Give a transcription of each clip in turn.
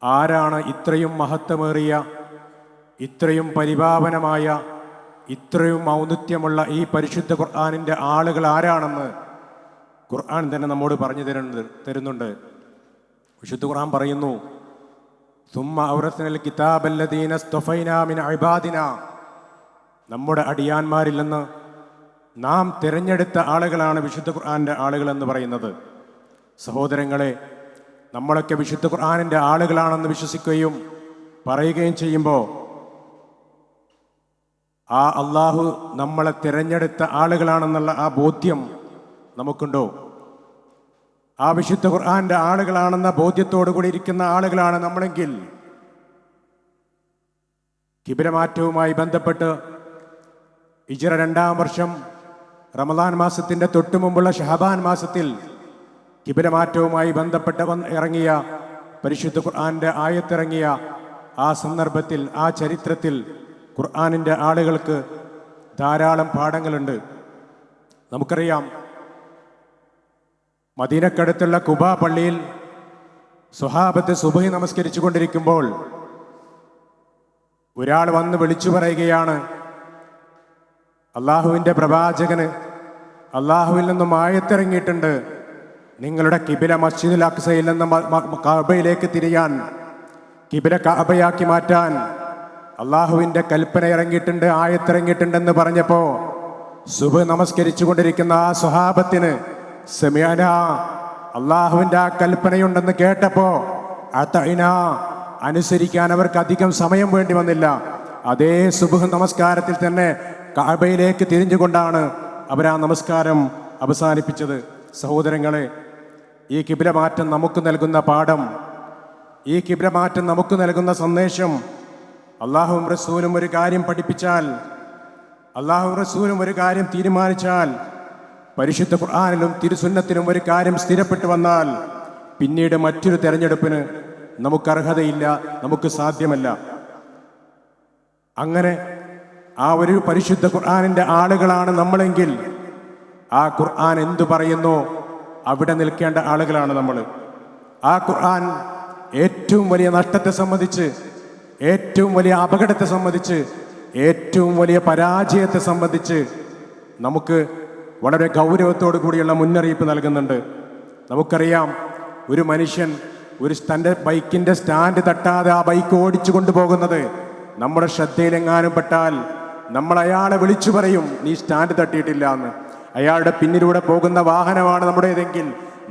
ആരാണ് ഇത്രയും മഹത്വമേറിയ, ഇത്രയും പരിപാവനമായ, ഇത്രയും ഔന്നത്യമുള്ള ഈ പരിശുദ്ധ ഖുർആനിൻ്റെ ആളുകൾ ആരാണെന്ന് ഖുർആൻ തന്നെ നമ്മോട് പറഞ്ഞു തരുന്നുണ്ട്. വിശുദ്ധ ഖുർആൻ പറയുന്നു, സുമ്മ ഔറസ്നൽ കിതാബല്ലദീന സ്തഫൈനാ മിൻ ഇബാദിനാ, നമ്മുടെ അടിയാന്മാരിൽ നിന്ന് നാം തിരഞ്ഞെടുത്ത ആളുകളാണ് വിശുദ്ധ ഖുർആൻ്റെ ആളുകളെന്ന് പറയുന്നത്. സഹോദരങ്ങളെ, നമ്മളൊക്കെ വിശുദ്ധ ഖുർആനിൻ്റെ ആളുകളാണെന്ന് വിശ്വസിക്കുകയും പറയുകയും ചെയ്യുമ്പോൾ ആ അള്ളാഹു നമ്മളെ തിരഞ്ഞെടുത്ത ആളുകളാണെന്നുള്ള ആ ബോധ്യം നമുക്കുണ്ടോ? ആ വിശുദ്ധ ഖുർആന്റെ ആളുകളാണെന്ന ബോധ്യത്തോടു കൂടി ഇരിക്കുന്ന ആളുകളാണ് നമ്മളെങ്കിൽ കിബിലമാറ്റവുമായി ബന്ധപ്പെട്ട് ഹിജ്റ 2-ാം വർഷം റമദാൻ മാസത്തിൻ്റെ തൊട്ടു മുമ്പുള്ള ഷഹബാൻ മാസത്തിൽ കിബിലമാറ്റവുമായി ബന്ധപ്പെട്ട് ഇറങ്ങിയ പരിശുദ്ധ ഖുർആന്റെ ആയത്തിറങ്ങിയ ആ സന്ദർഭത്തിൽ, ആ ചരിത്രത്തിൽ ഖുർആനിൻ്റെ ആളുകൾക്ക് ധാരാളം പാഠങ്ങളുണ്ട്. നമുക്കറിയാം, മദീനക്കടുത്തുള്ള കുബാ പള്ളിയിൽ സ്വഹാബത്ത് സുബഹി നമസ്കരിച്ചു കൊണ്ടിരിക്കുമ്പോൾ ഒരാൾ വന്ന് വിളിച്ചു പറയുകയാണ്, അള്ളാഹുവിൻ്റെ പ്രവാചകന് അള്ളാഹുവിൽ നിന്നും ആയത്തിറങ്ങിയിട്ടുണ്ട്, നിങ്ങളുടെ കിബില മസ്ജിദുൽ അഖ്സയിൽ നിന്ന് കഅബയിലേക്ക് തിരിയാൻ, കിബില കഅബയാക്കി മാറ്റാൻ അള്ളാഹുവിൻ്റെ കൽപ്പന ഇറങ്ങിയിട്ടുണ്ട്, ആയത്തിറങ്ങിയിട്ടുണ്ടെന്ന് പറഞ്ഞപ്പോൾ സുബഹ് നമസ്കരിച്ചു കൊണ്ടിരിക്കുന്ന ആ സ്വഹാബത്തിന് സമയന, അള്ളാഹുവിൻ്റെ ആ കൽപ്പനയുണ്ടെന്ന് കേട്ടപ്പോൾ അതഇന, അനുസരിക്കാൻ അവർക്ക് അധികം സമയം വേണ്ടി വന്നില്ല. അതേ സുബ്ഹ് നമസ്കാരത്തിൽ തന്നെ കഅബയിലേക്ക് തിരിഞ്ഞുകൊണ്ടാണ് അവർ ആ നമസ്കാരം അവസാനിപ്പിച്ചത്. സഹോദരങ്ങളെ, ഈ കിബില മാറ്റം നമുക്ക് നൽകുന്ന പാഠം, ഈ കിബില മാറ്റം നമുക്ക് നൽകുന്ന സന്ദേശം, അള്ളാഹുവും റസൂലും ഒരു കാര്യം പഠിപ്പിച്ചാൽ, അള്ളാഹുവും റസൂലും ഒരു കാര്യം തീരുമാനിച്ചാൽ, പരിശുദ്ധ ഖുർആനിലും തിരുസുന്നത്തിലും ഒരു കാര്യം സ്ഥിരപ്പെട്ടു വന്നാൽ പിന്നീട് മറ്റൊരു തെരഞ്ഞെടുപ്പിന് നമുക്ക് അർഹതയില്ല, നമുക്ക് സാധ്യമല്ല. അങ്ങനെ ആ ഒരു പരിശുദ്ധ ഖുർആനിൻ്റെ ആളുകളാണ് നമ്മളെങ്കിൽ ആ ഖുർആൻ എന്തു പറയുന്നോ അവിടെ നിൽക്കേണ്ട ആളുകളാണ് നമ്മൾ. ആ ഖുർആൻ ഏറ്റവും വലിയ നഷ്ടത്തെ സംബന്ധിച്ച്, ഏറ്റവും വലിയ അപകടത്തെ സംബന്ധിച്ച്, ഏറ്റവും വലിയ പരാജയത്തെ സംബന്ധിച്ച് നമുക്ക് വളരെ ഗൗരവത്തോടു കൂടിയുള്ള മുന്നറിയിപ്പ് നൽകുന്നുണ്ട്. നമുക്കറിയാം, ഒരു മനുഷ്യൻ തൻ്റെ ബൈക്കിൻ്റെ സ്റ്റാൻഡ് തട്ടാതെ ആ ബൈക്ക് ഓടിച്ചു കൊണ്ടുപോകുന്നത് നമ്മുടെ ശ്രദ്ധയിലെങ്ങാനും പെട്ടാൽ നമ്മൾ അയാളെ വിളിച്ചു പറയും, നീ സ്റ്റാൻഡ് തട്ടിയിട്ടില്ല എന്ന്. അയാളുടെ പിന്നിലൂടെ പോകുന്ന വാഹനമാണ് നമ്മുടേതെങ്കിൽ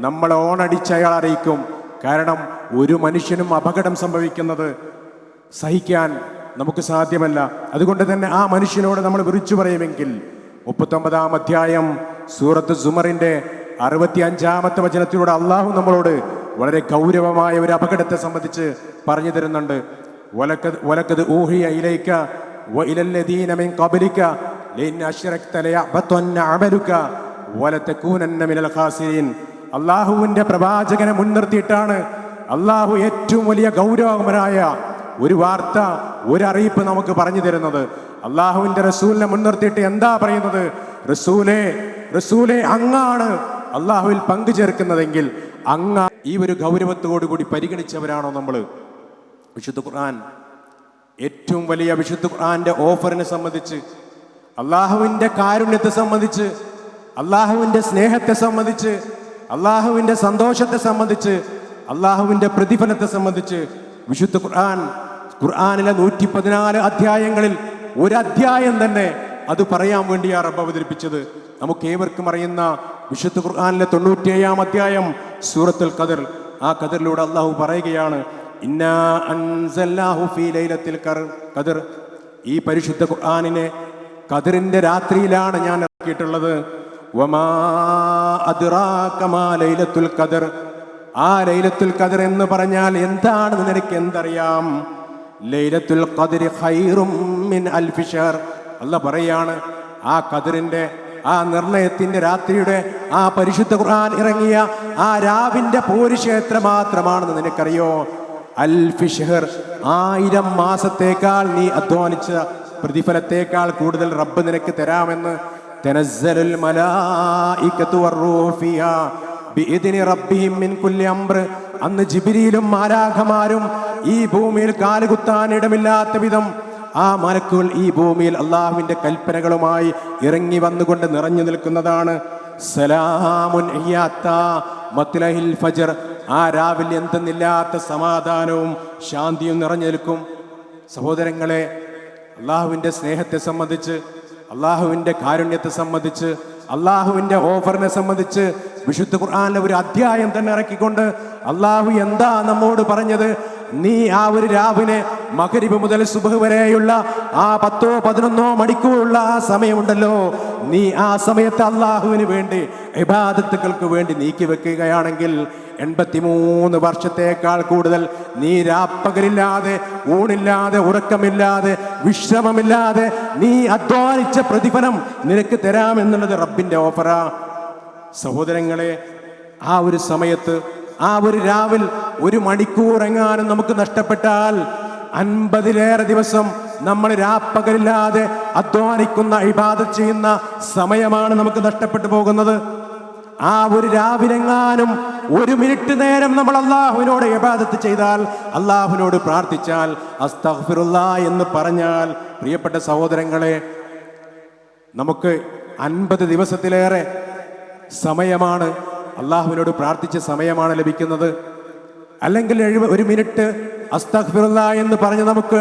നമ്മൾ ഓണടിച്ച് അയാൾ അറിയിക്കും. കാരണം ഒരു മനുഷ്യനും അപകടം സംഭവിക്കുന്നത് സഹിക്കാൻ നമുക്ക് സാധ്യമല്ല. അതുകൊണ്ട് തന്നെ ആ മനുഷ്യനോട് നമ്മൾ വിളിച്ചു പറയുമെങ്കിൽ 39-ാം അധ്യായം സൂറത്ത് സുമറിന്റെ 65-ാമത്തെ വചനത്തിലൂടെ അള്ളാഹു നമ്മളോട് വളരെ ഗൗരവമായ ഒരു അപകടത്തെ സംബന്ധിച്ച് പറഞ്ഞു തരുന്നുണ്ട്. വലഖദ് ഊഹിയ ഇലൈക വഇലല്ലദീന മിൻ ഖബ്ലിക ലഇൻ അശ്റക്ത ലയഹ്ബതന്ന അമലുക വലതകൂനന്ന മിനൽ ഖാസിരീൻ. അള്ളാഹുവിൻ്റെ പ്രവാചകനെ മുൻനിർത്തിയിട്ടാണ് അള്ളാഹു ഏറ്റവും വലിയ ഗൗരവകരമായ ഒരു വാർത്ത, ഒരു അറിയിപ്പ് നമുക്ക് പറഞ്ഞു തരുന്നത്. അള്ളാഹുവിൻ്റെ റസൂലിനെ മുൻനിർത്തിയിട്ട് എന്താ പറയുന്നത്? റസൂലേ, അങ്ങാണ് അള്ളാഹുവിൽ പങ്കുചേർക്കുന്നതെങ്കിൽ അങ്ങ് ഈ ഒരു ഗൗരവത്തോടുകൂടി പരിഗണിച്ചവരാണോ നമ്മൾ? വിശുദ്ധ ഖുർആൻ ഏറ്റവും വലിയ വിശുദ്ധ ഖുർആന്റെ ഓഫറിനെ സംബന്ധിച്ച്, അള്ളാഹുവിൻ്റെ കാരുണ്യത്തെ സംബന്ധിച്ച്, അള്ളാഹുവിൻ്റെ സ്നേഹത്തെ സംബന്ധിച്ച്, അള്ളാഹുവിൻ്റെ സന്തോഷത്തെ സംബന്ധിച്ച്, അള്ളാഹുവിൻ്റെ പ്രതിഫലത്തെ സംബന്ധിച്ച് വിശുദ്ധ ഖുർആനിലെ 114 അധ്യായങ്ങളിൽ ഒരു അധ്യായം തന്നെ അത് പറയാൻ വേണ്ടിയാണ് റബ്ബ് അവതരിപ്പിച്ചത്. നമുക്ക് ഏവർക്കും അറിയുന്ന വിശുദ്ധ ഖുർആനിലെ 97-ാം അധ്യായം സൂറത്തുൽ ഖദർ. ആ ഖദറിലൂടെ അള്ളാഹു പറയുകയാണ്, ഇന്നാ അൻസൽനാഹു ഫീ ലൈലത്തിൽ ഖദർ. ഈ പരിശുദ്ധ ഖുർആനിനെ ഖദറിന്റെ രാത്രിയിലാണ് ഞാൻ ഇറക്കിയിട്ടുള്ളത്. വമാ അദ്റാക മാ ലൈലത്തുൽ ഖദർ. ആ ലൈലത്തുൽ ഖദർ എന്ന് പറഞ്ഞാൽ എന്താണെന്ന് നിനക്ക് എന്തറിയാം? ലൈലത്തുൽ ഖദർ ഖൈറും മിൻ അൽഫി ഷഹർ. അല്ലാഹ് പറയാണ്, ആ ഖദറിന്റെ, ആ നിർണയത്തിന്റെ രാത്രിയുടെ ആ പരിശുദ്ധ ഖുർആൻ ഇറങ്ങിയ ആ രാവിന്റെ പോരിശം എത്ര മാത്രമാണെന്ന് നിനക്കറിയോ? അൽഫി ഷഹർ, 1000 മാസത്തേക്കാൾ നീ അധ്വാനിച്ച പ്രതിഫലത്തേക്കാൾ കൂടുതൽ റബ്ബ് നിനക്ക് തരാമെന്ന്. തനസ്സലുൽ മലായികതു വറൂഹു ഫിഹാ ബിഇദ്നി റബ്ബിഹിം മിൻ കുല്ലി അംർ. അന്ന് ജിബ്രീലും മാലാഖമാരും ഈ ഭൂമിയിൽ കാലുകുത്താൻ ഇടമില്ലാത്ത വിധം ആ മലക്കുകൾ ഈ ഭൂമിയിൽ അള്ളാഹുവിൻ്റെ കൽപ്പനകളുമായി ഇറങ്ങി വന്നുകൊണ്ട് നിറഞ്ഞു നിൽക്കുന്നതാണ്. സലാമുൻ ഹിയാത്താ മത്ലഹിൽ ഫജ്ർ. ആ രാവിലെ എന്തെന്നില്ലാത്ത സമാധാനവും ശാന്തിയും നിറഞ്ഞു നിൽക്കും. സഹോദരങ്ങളെ, അള്ളാഹുവിൻ്റെ സ്നേഹത്തെ സംബന്ധിച്ച്, അള്ളാഹുവിൻ്റെ കാരുണ്യത്തെ സംബന്ധിച്ച്, അള്ളാഹുവിൻ്റെ ഓഫറിനെ സംബന്ധിച്ച് വിശുദ്ധ ഖുർആനിലെ ഒരു അധ്യായം തന്നെ ഇറക്കിക്കൊണ്ട് അള്ളാഹു എന്താ നമ്മോട് പറഞ്ഞത്? നീ ആ ഒരു രാവിലെ മഗ്രിബ് മുതൽ സുബ്ഹ് വരെയുള്ള ആ 10-11 മണിക്കൂറുള്ള ആ സമയമുണ്ടല്ലോ, നീ ആ സമയത്ത് അള്ളാഹുവിന് വേണ്ടി ഇബാദത്തുകൾക്ക് വേണ്ടി നീക്കി വെക്കുകയാണെങ്കിൽ 83 വർഷത്തേക്കാൾ കൂടുതൽ നീ രാപ്പകലില്ലാതെ, ഊണില്ലാതെ, ഉറക്കമില്ലാതെ, വിശ്രമമില്ലാതെ നീ അധ്വാനിച്ച പ്രതിഫലം നിനക്ക് തരാമെന്നുള്ളത് റബ്ബിന്റെ ഓഫറാ. സഹോദരങ്ങളെ, ആ ഒരു സമയത്ത്, ആ ഒരു രാവിൽ 1 മണിക്കൂർ എങ്ങാനും നമുക്ക് നഷ്ടപ്പെട്ടാൽ 50-ലേറെ ദിവസം നമ്മൾ രാപ്പകലില്ലാതെ അധ്വാനിക്കുന്ന ഇബാദത്ത് ചെയ്യുന്ന സമയമാണ് നമുക്ക് നഷ്ടപ്പെട്ടു പോകുന്നത്. ആ ഒരു രാവിലെങ്ങാനും 1 മിനിറ്റ് നേരം നമ്മൾ അള്ളാഹുവിനോട് ഇബാദത്ത് ചെയ്താൽ, അള്ളാഹുവിനോട് പ്രാർത്ഥിച്ചാൽ, അസ്തഗ്ഫിറുല്ലാഹ് എന്ന് പറഞ്ഞാൽ, പ്രിയപ്പെട്ട സഹോദരങ്ങളെ, നമുക്ക് 50 ദിവസത്തിലേറെ സമയമാണ് അള്ളാഹുവിനോട് പ്രാർത്ഥിച്ച സമയമാണ് ലഭിക്കുന്നത്. അല്ലെങ്കിൽ 1 മിനിറ്റ് അസ്തഗ്ഫിറുല്ലാഹ് എന്ന് പറഞ്ഞ് നമുക്ക്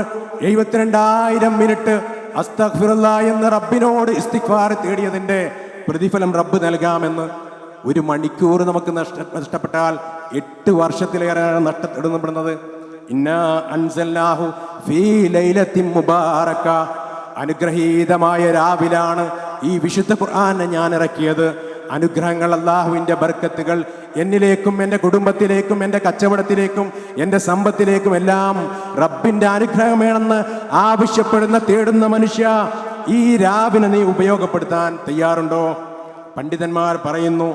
72,000 മിനിറ്റ് അസ്തഗ്ഫിറുല്ലാഹ് എന്ന് റബ്ബിനോട് ഇസ്തിഗ്ഫാർ തേടിയതിൻ്റെ പ്രതിഫലം റബ്ബ് നൽകാമെന്ന്. 1 മണിക്കൂർ നമുക്ക് നഷ്ടപ്പെട്ടാൽ 8 വർഷത്തിലേറെയാണ് നഷ്ടപ്പെടുന്നത്. ഇന്നാ അൻസൽനാഹു ഫീ ലൈലത്തിൻ മുബാറക. അനുഗ്രഹീതമായ രാവിലാണ് ഈ വിശുദ്ധ ഖുർആനെ ഞാൻ ഇറക്കിയത്. അനുഗ്രഹങ്ങൾ, അള്ളാഹുവിൻ്റെ ബർക്കത്തുകൾ എന്നിലേക്കും എൻ്റെ കുടുംബത്തിലേക്കും എൻ്റെ കച്ചവടത്തിലേക്കും എൻ്റെ സമ്പത്തിലേക്കും എല്ലാം റബ്ബിൻ്റെ അനുഗ്രഹം വേണമെന്ന് ആവശ്യപ്പെടുന്ന, തേടുന്ന മനുഷ്യ, ഈ രാവിനെ നീ ഉപയോഗപ്പെടുത്താൻ തയ്യാറുണ്ടോ? പണ്ഡിതന്മാർ പറയുന്നു,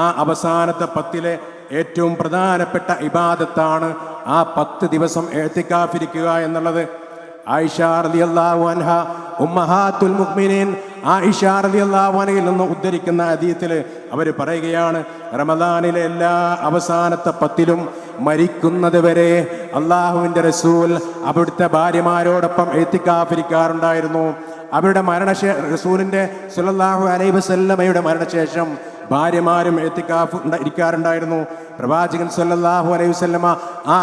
ആ അവസാനത്തെ 10-ലെ ഏറ്റവും പ്രധാനപ്പെട്ട ഇബാദത്താണ് ആ 10 ദിവസം ഇഅ്തികാഫിരിക്കുക എന്നുള്ളത്. ആയിഷ റളിയല്ലാഹു അൻഹ, ഉമ്മഹാത്തുൽ മുഅ്മിനീൻ ആയിഷ റളിയല്ലാഹു അൻഹയിൽ നിന്ന് ഉദ്ധരിക്കുന്ന ഹദീസിൽ അവർ പറയുകയാണ്, റമദാനിലെ എല്ലാ അവസാനത്തെ 10-ലും മരിക്കുന്നത് വരെ അള്ളാഹുവിൻ്റെ റസൂൽ അവിടുത്തെ ഭാര്യമാരോടൊപ്പം ഇഅ്തികാഫിരിക്കാറുണ്ടായിരുന്നു. അവരുടെ റസൂലിൻ്റെ സ്വല്ലല്ലാഹു അലൈഹി വസല്ലമയുടെ മരണശേഷം ഭാര്യമാരും ഇഅ്തികാഫ് ഇരിക്കാറുണ്ടായിരുന്നു. പ്രവാചകൻ സ്വല്ലല്ലാഹു അലൈഹി വസല്ലമ ആ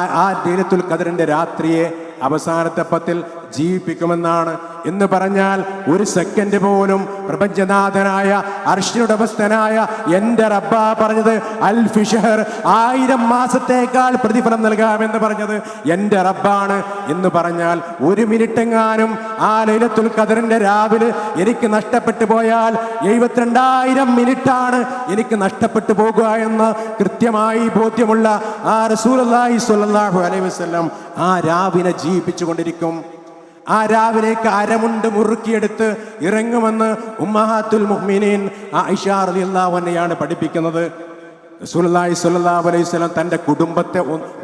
ലൈലത്തുൽ ഖദറിന്റെ രാത്രിയെ അവസാനത്തെ 10-ൽ ജീവിപ്പിക്കുമെന്നാണ്. എന്ന് പറഞ്ഞാൽ 1 സെക്കൻഡ് പോലും പ്രപഞ്ചനാഥനായ അർശിനുടമസ്ഥനായ എൻ്റെ റബ്ബാ പറഞ്ഞത് അൽഫി ഷഹർ, 1000 മാസത്തേക്കാൾ പ്രതിഫലം നൽകാമെന്ന് പറഞ്ഞത് എൻ്റെ റബ്ബാണ്. എന്ന് പറഞ്ഞാൽ 1 മിനിറ്റ് എങ്ങാനും ആ ലൈലത്തുൽ ഖദറിന്റെ രാവിലെ എനിക്ക് നഷ്ടപ്പെട്ടു പോയാൽ 72,000 മിനിറ്റാണ് എനിക്ക് നഷ്ടപ്പെട്ടു പോകുക എന്ന് കൃത്യമായി ബോധ്യമുള്ള ആ റസൂലുള്ളാഹി സ്വല്ലല്ലാഹു അലൈഹി വസല്ലം ആ രാവിനെ ജീവിപ്പിച്ചുകൊണ്ടിരിക്കും. ആ രാവിലേക്ക് അരമുണ്ട് മുറുക്കിയെടുത്ത് ഇറങ്ങുമെന്ന് ഉമ്മഹാത്തുൽ മുഅ്മിനീൻ ആയിഷ റളിയല്ലാഹു അൻഹയാണ് പഠിപ്പിക്കുന്നത്. റസൂലുള്ളാഹി സ്വല്ലല്ലാഹു അലൈഹി വസല്ലം തൻ്റെ കുടുംബത്തെ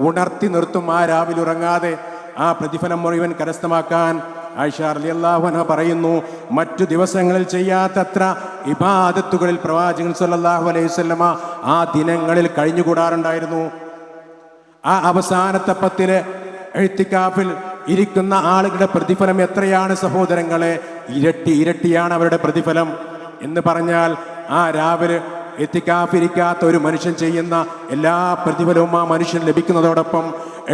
ഉണർത്തി നിർത്തും ആ രാവിലെ ഉറങ്ങാതെ ആ പ്രതിഫലം മുഴുവൻ കരസ്ഥമാക്കാൻ. ആയിഷ റളിയല്ലാഹു അൻഹ പറയുന്നു, മറ്റു ദിവസങ്ങളിൽ ചെയ്യാത്തത്ര ഇബാദത്തുകളിൽ പ്രവാചകൻ സ്വല്ലല്ലാഹു അലൈഹി വസല്ലമ ആ ദിനങ്ങളിൽ കഴിഞ്ഞുകൂടാറുണ്ടായിരുന്നു. ആ അവസാനത്തെ 10-ലെ ഇഅ്തികാഫിൽ ഇരിക്കുന്ന ആളുകളുടെ പ്രതിഫലം എത്രയാണ് സഹോദരങ്ങളെ? ഇരട്ടിയാണ് അവരുടെ പ്രതിഫലം. എന്ന് പറഞ്ഞാൽ ആ രാവിലെ ഇഅ്തികാഫിരിക്കാത്ത ഒരു മനുഷ്യൻ ചെയ്യുന്ന എല്ലാ പ്രതിഫലവും ആ മനുഷ്യൻ ലഭിക്കുന്നതോടൊപ്പം